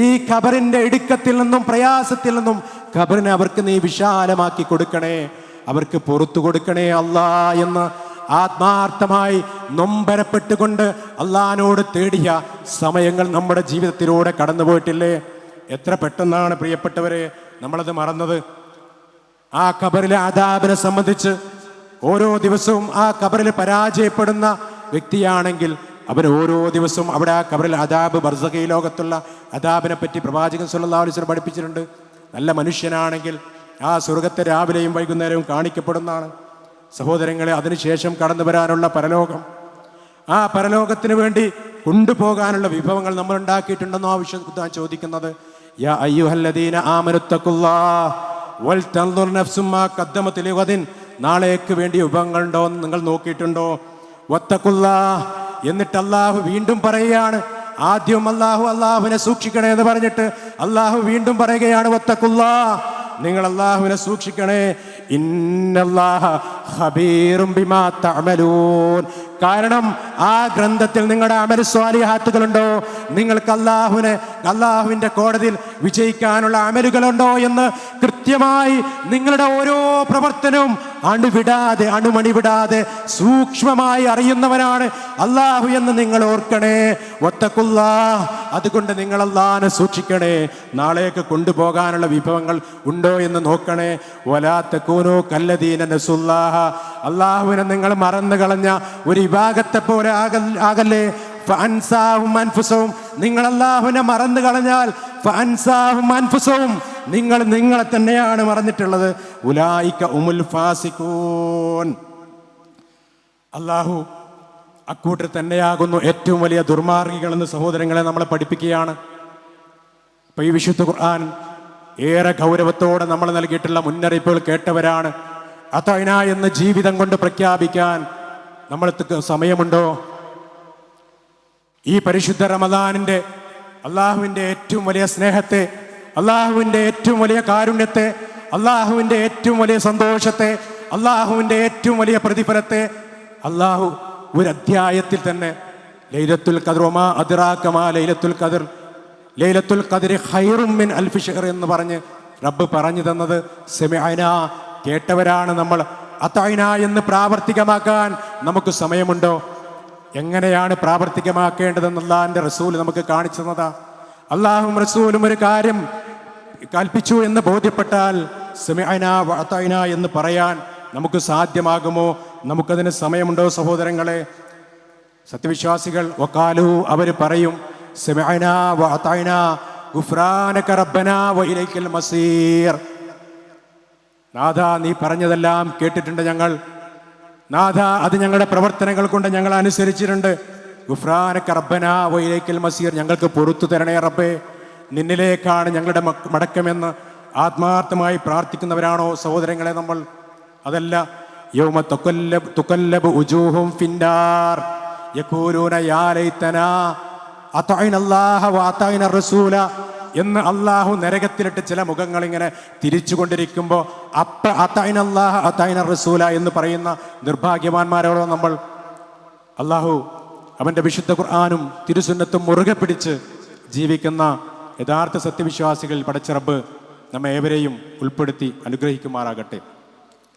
ഈ ഖബറിൻ്റെ ഇടുക്കത്തിൽ നിന്നും പ്രയാസത്തിൽ നിന്നും ഖബറിനെ അവർക്ക് നീ വിശാലമാക്കി കൊടുക്കണേ, അവർക്ക് പുറത്തു കൊടുക്കണേ അല്ലാ എന്ന് ആത്മാർത്ഥമായി നൊമ്പരപ്പെട്ടുകൊണ്ട് അള്ളാഹിനോട് തേടിയ സമയങ്ങൾ നമ്മുടെ ജീവിതത്തിലൂടെ കടന്നു പോയിട്ടില്ലേ? എത്ര പെട്ടെന്നാണ് പ്രിയപ്പെട്ടവരെ നമ്മളത് മറന്നത്. ആ ഖബറിലെ അദാബിനെ സംബന്ധിച്ച് ഓരോ ദിവസവും ആ ഖബറിൽ പരാജയപ്പെടുന്ന വ്യക്തിയാണെങ്കിൽ അവൻ ഓരോ ദിവസവും അവിടെ ആ ഖബറിൽ അദാബ്, ബർസഖി ലോകത്തുള്ള അദാബിനെ പറ്റി പ്രവാചകൻ സല്ലല്ലാഹു അലൈഹി വസല്ലം പഠിപ്പിച്ചിട്ടുണ്ട്. നല്ല മനുഷ്യനാണെങ്കിൽ ആ സ്വർഗത്തെ രാവിലെയും വൈകുന്നേരവും കാണിക്കപ്പെടുന്നതാണ്. സഹോദരങ്ങളെ, അതിനുശേഷം കടന്നു വരാനുള്ള പരലോകം, ആ പരലോകത്തിന് വേണ്ടി കൊണ്ടുപോകാനുള്ള വിഭവങ്ങൾ നമ്മൾ ഉണ്ടാക്കിയിട്ടുണ്ടെന്നോ ആവശ്യം ചോദിക്കുന്നത്. യാ അയ്യുഹല്ലദീന ആമനുത്തഖുല്ലാഹ് വൽതൻദുർ നഫ്സും മാ ഖദ്ദമത് ലിഗദിൻ, നാളേക്ക് വേണ്ടി വിഭവങ്ങളുണ്ടോ എന്ന് നിങ്ങൾ നോക്കിയിട്ടുണ്ടോ? വത്തഖുല്ലാഹ്, എന്നിട്ട് അല്ലാഹു വീണ്ടും പറയുകയാണ്. ആദ്യം അല്ലാഹുവിനെ സൂക്ഷിക്കണേ എന്ന് പറഞ്ഞിട്ട് അല്ലാഹു വീണ്ടും പറയുകയാണ് വത്തഖുല്ലാഹ്, നിങ്ങൾ അല്ലാഹുവിനെ സൂക്ഷിക്കണേ. ഇന്നല്ലാഹ ഖബീറും ബിമാ തഅമലൂൻ, കാരണം ആ ഗ്രന്ഥത്തിൽ നിങ്ങളുടെ അമൽ സ്വാലിഹാത്തുകളുണ്ടോ, നിങ്ങൾക്ക് അല്ലാഹുവിൻ്റെ കോടതിയിൽ വിജയിക്കാനുള്ള അമലുകളുണ്ടോ എന്ന് കൃത്യമായി നിങ്ങളുടെ ഓരോ പ്രവർത്തനവും അണുവിടാതെ, അണുമണി വിടാതെ സൂക്ഷ്മമായി അറിയുന്നവനാണ് അല്ലാഹു എന്ന് നിങ്ങൾ ഓർക്കണേ. വത്തഖുല്ലാഹ്, അതുകൊണ്ട് നിങ്ങൾ അല്ലാഹുവിനെ സൂക്ഷിക്കണേ. നാളേക്ക് കൊണ്ടുപോകാനുള്ള വിഭവങ്ങൾ ഉണ്ടോ എന്ന് നോക്കണേ. വലാ തകൂനൂ കല്ലദീന നസുല്ലാഹ, അല്ലാഹുവിനെ നിങ്ങൾ മറന്നു കളഞ്ഞ ഒരു വിഭാഗത്തെ പോലെ ആകല്ലേ. ഫഅൻസാഹും അൻഫുസഹും, നിങ്ങൾ അല്ലാഹുവിനെ മറന്നു കളഞ്ഞാൽ ഫഅൻസാഹും അൻഫുസഹും, നിങ്ങൾ നിങ്ങളെ തന്നെയാണ് മറന്നിട്ടുള്ളത്. ഉലൈക ഉമുൽ ഫാസിഖൂൻ, അല്ലാഹു അക്കൂട്ടർ തന്നെയാകുന്നു ഏറ്റവും വലിയ ദുർമാർഗികളെന്ന് സഹോദരങ്ങളെ നമ്മളെ പഠിപ്പിക്കുകയാണ്. അപ്പൊ ഈ വിശുദ്ധ ഖുർആൻ ഏറെ ഗൗരവത്തോടെ നമ്മൾ നൽകിയിട്ടുള്ള മുന്നറിയിപ്പുകൾ കേട്ടവരാണ്. അതഅന എന്ന് ജീവിതം കൊണ്ട് പ്രഖ്യാപിക്കാൻ നമ്മൾക്ക് സമയമുണ്ടോ? ഈ പരിശുദ്ധ റമദാനിന്റെ അള്ളാഹുവിൻ്റെ ഏറ്റവും വലിയ സ്നേഹത്തെ, അള്ളാഹുവിൻ്റെ ഏറ്റവും വലിയ കാരുണ്യത്തെ, അള്ളാഹുവിൻ്റെ ഏറ്റവും വലിയ സന്തോഷത്തെ, അള്ളാഹുവിൻ്റെ ഏറ്റവും വലിയ പ്രതിഫലത്തെ അള്ളാഹു ഒരു അധ്യായത്തിൽ തന്നെ ലൈലത്തുൽ ഖദ്ർ വമാ അദ്റാക മാ ലൈലത്തുൽ ഖദ്ർ, ലൈലത്തുൽ ഖദ്രി ഖൈറും മിൻ അൽഫി ശഹർ എന്ന് പറഞ്ഞ് റബ്ബ് പറഞ്ഞു തന്നത് സമിഅന, കേട്ടവരാണ് നമ്മൾ. അതഅന എന്ന് പ്രാവർത്തികമാക്കാൻ നമുക്ക് സമയമുണ്ടോ? എങ്ങനെയാണ് പ്രാവർത്തികമാക്കേണ്ടതെന്ന് അല്ലാഹുവിൻ്റെ റസൂൽ നമുക്ക് കാണിച്ചു തന്നതാ. അല്ലാഹുവും റസൂലും ഒരു കാര്യം കൽപ്പിച്ചു എന്ന് ബോധ്യപ്പെട്ടാൽ സമിഅന വഅതഅന എന്ന് പറയാൻ നമുക്ക് സാധ്യമാകുമോ? നമുക്കതിന് സമയമുണ്ടോ? സഹോദരങ്ങളെ, സത്യവിശ്വാസികൾ വഖാലു, അവർ പറയും സമിഅന വഅതഅന ഗുഫ്രാനക റബ്ബന വഇലൈക്കൽ മസീർ, നാഥ നീ പറഞ്ഞതെല്ലാം കേട്ടിട്ടുണ്ട് ഞങ്ങൾ, നാഥ അത് ഞങ്ങളുടെ പ്രവർത്തനങ്ങൾ കൊണ്ട് ഞങ്ങൾ അനുസരിച്ചിട്ടുണ്ട്. ഗുഫ്രാനക റബ്ബന വഇലൈക്കൽ മസീർ, ഞങ്ങൾക്ക് പൊറുത്തു തരണേ റബ്ബേ, നിന്നിലേക്കാണ് ഞങ്ങളുടെ മടക്കമെന്ന് ആത്മാർത്ഥമായി പ്രാർത്ഥിക്കുന്നവരാണോ സഹോദരങ്ങളെ നമ്മൾ? അതല്ല, യൗമ തുകല്ലബു ഉജൂഹും ഫിന്നാർ യഖൂലൂന യാ ലൈതനാ അതഅനല്ലാഹ വഅതഅന റസൂല എന്ന് അള്ളാഹു നരകത്തിലിട്ട് ചില മുഖങ്ങൾ ഇങ്ങനെ തിരിച്ചുകൊണ്ടിരിക്കുമ്പോൾ അതഅനല്ലാഹ അതഅന റസൂല എന്ന് പറയുന്ന നിർഭാഗ്യവാന്മാരോടോ നമ്മൾ? അള്ളാഹു അവൻ്റെ വിശുദ്ധ ഖുർആനും തിരുസുന്നത്തും മുറുകെ പിടിച്ച് ജീവിക്കുന്ന യഥാർത്ഥ സത്യവിശ്വാസികളിൽ പടച്ച റബ്ബ് നമ്മെ ഏവരെയും ഉൾപ്പെടുത്തി അനുഗ്രഹിക്കുമാറാകട്ടെ.